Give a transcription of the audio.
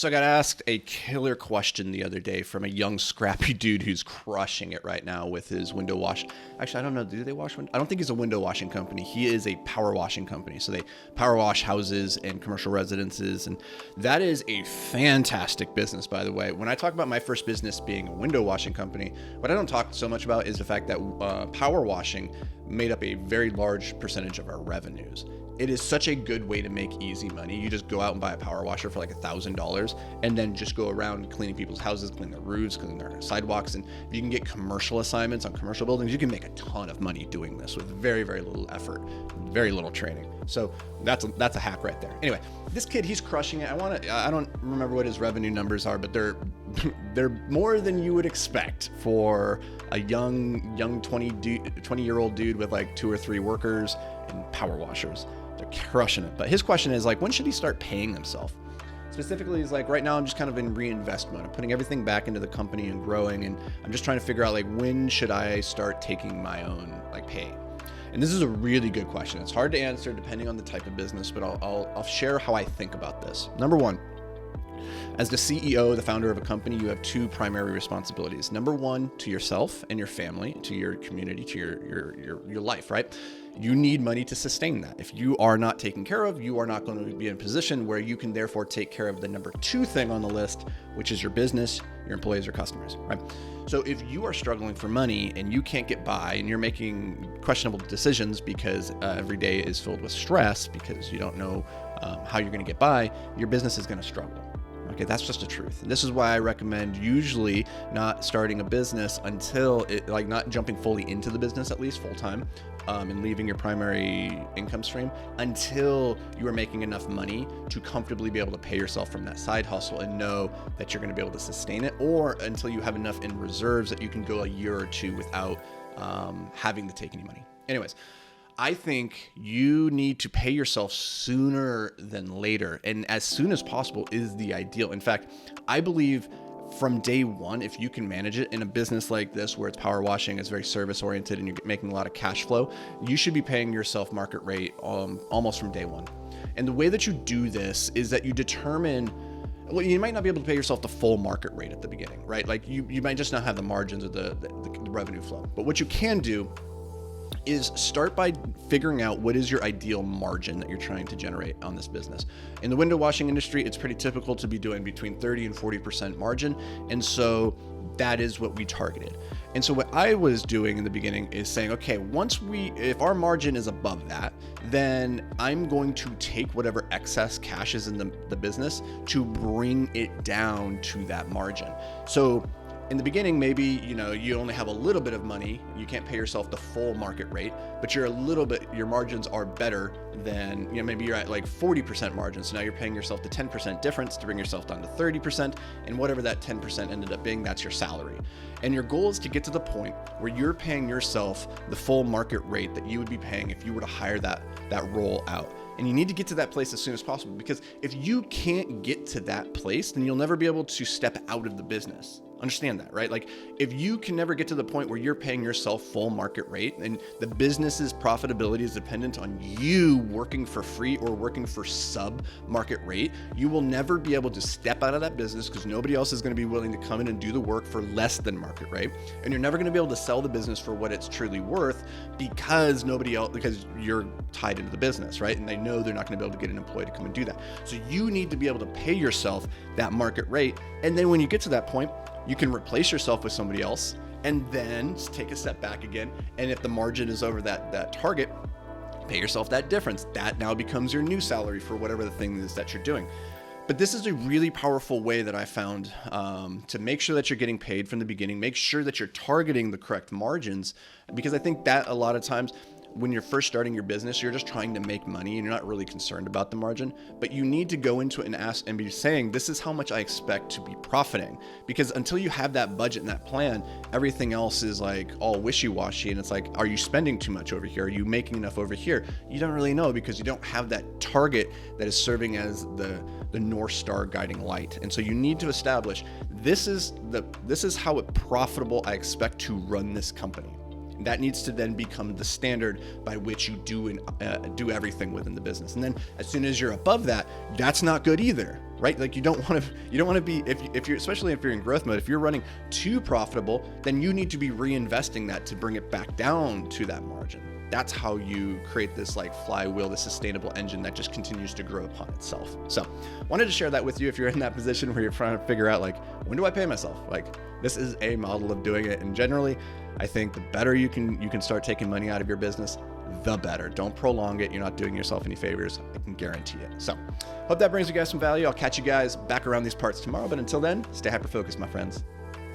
So I got asked a killer question the other day from a young, scrappy dude who's crushing it right now with his window wash. Actually, I don't know. Do they wash windows? I don't think he's a window washing company. He is a power washing company. So they power wash houses and commercial residences. And that is a fantastic business, by the way. When I talk about my first business being a window washing company, what I don't talk so much about is the fact that power washing made up a very large percentage of our revenues. It is such a good way to make easy money. You just go out and buy a power washer for like $1,000 and then just go around cleaning people's houses, cleaning their roofs, cleaning their sidewalks. And if you can get commercial assignments on commercial buildings, you can make a ton of money doing this with very, very little effort, very little training. So that's a hack right there. Anyway, this kid, he's crushing it. I don't remember what his revenue numbers are, but they're more than you would expect for a young 20-year-old dude with like 2 or 3 workers and power washers. They're crushing it. But his question is like, when should he start paying himself? Specifically, he's like, right now I'm just kind of in reinvest mode. I'm putting everything back into the company and growing, and I'm just trying to figure out like, when should I start taking my own like pay? And this is a really good question. It's hard to answer depending on the type of business, but I'll share how I think about this. Number one, as the CEO, the founder of a company, you have 2 primary responsibilities. Number one, to yourself and your family, to your community, to your life, right? You need money to sustain that. If you are not taken care of, you are not going to be in a position where you can therefore take care of the number 2 thing on the list, which is your business, your employees, or customers, right? So if you are struggling for money and you can't get by and you're making questionable decisions because every day is filled with stress because you don't know how you're going to get by, your business is going to struggle. Okay, that's just the truth. And this is why I recommend usually not starting a business until not jumping fully into the business, at least full time, and leaving your primary income stream until you are making enough money to comfortably be able to pay yourself from that side hustle and know that you're going to be able to sustain it, or until you have enough in reserves that you can go a year or 2 without having to take any money. Anyways, I think you need to pay yourself sooner than later, and as soon as possible is the ideal. In fact, I believe from day one, if you can manage it in a business like this where it's power washing, it's very service oriented, and you're making a lot of cash flow, you should be paying yourself market rate almost from day one. And the way that you do this is that you determine, well, you might not be able to pay yourself the full market rate at the beginning, right? Like you might just not have the margins or the revenue flow. But what you can do is start by figuring out what is your ideal margin that you're trying to generate on this business. In the window washing industry, it's pretty typical to be doing between 30 and 40% margin. And so that is what we targeted. And so what I was doing in the beginning is saying, okay, if our margin is above that, then I'm going to take whatever excess cash is in the business to bring it down to that margin. So in the beginning, maybe, you only have a little bit of money. You can't pay yourself the full market rate, but your margins are better than, maybe you're at like 40% margin. So now you're paying yourself the 10% difference to bring yourself down to 30%. And whatever that 10% ended up being, that's your salary. And your goal is to get to the point where you're paying yourself the full market rate that you would be paying if you were to hire that role out. And you need to get to that place as soon as possible, because if you can't get to that place, then you'll never be able to step out of the business. Understand that, right? Like if you can never get to the point where you're paying yourself full market rate and the business's profitability is dependent on you working for free or working for sub market rate, you will never be able to step out of that business because nobody else is going to be willing to come in and do the work for less than market rate. And you're never going to be able to sell the business for what it's truly worth because you're tied into the business, right? And they know they're not going to be able to get an employee to come and do that. So you need to be able to pay yourself that market rate. And then when you get to that point, you can replace yourself with somebody else and then take a step back again. And if the margin is over that target, pay yourself that difference. That now becomes your new salary for whatever the thing is that you're doing. But this is a really powerful way that I found to make sure that you're getting paid from the beginning. Make sure that you're targeting the correct margins, because I think that a lot of times when you're first starting your business, you're just trying to make money and you're not really concerned about the margin, but you need to go into it and ask and be saying, this is how much I expect to be profiting. Because until you have that budget and that plan, everything else is like all wishy-washy. And it's like, are you spending too much over here? Are you making enough over here? You don't really know because you don't have that target that is serving as the North Star guiding light. And so you need to establish, this is how profitable I expect to run this company. That needs to then become the standard by which you do everything within the business. And then as soon as you're above that, that's not good either. right? Like you don't want to be, if you're, especially if you're in growth mode, if you're running too profitable, then you need to be reinvesting that to bring it back down to that margin. That's how you create this like flywheel, this sustainable engine that just continues to grow upon itself. So wanted to share that with you if you're in that position where you're trying to figure out like, when do I pay myself? Like this is a model of doing it. And generally, I think the better you can start taking money out of your business, the better. Don't prolong it. You're not doing yourself any favors. I can guarantee it. So hope that brings you guys some value. I'll catch you guys back around these parts tomorrow. But until then, stay hyper focused, my friends.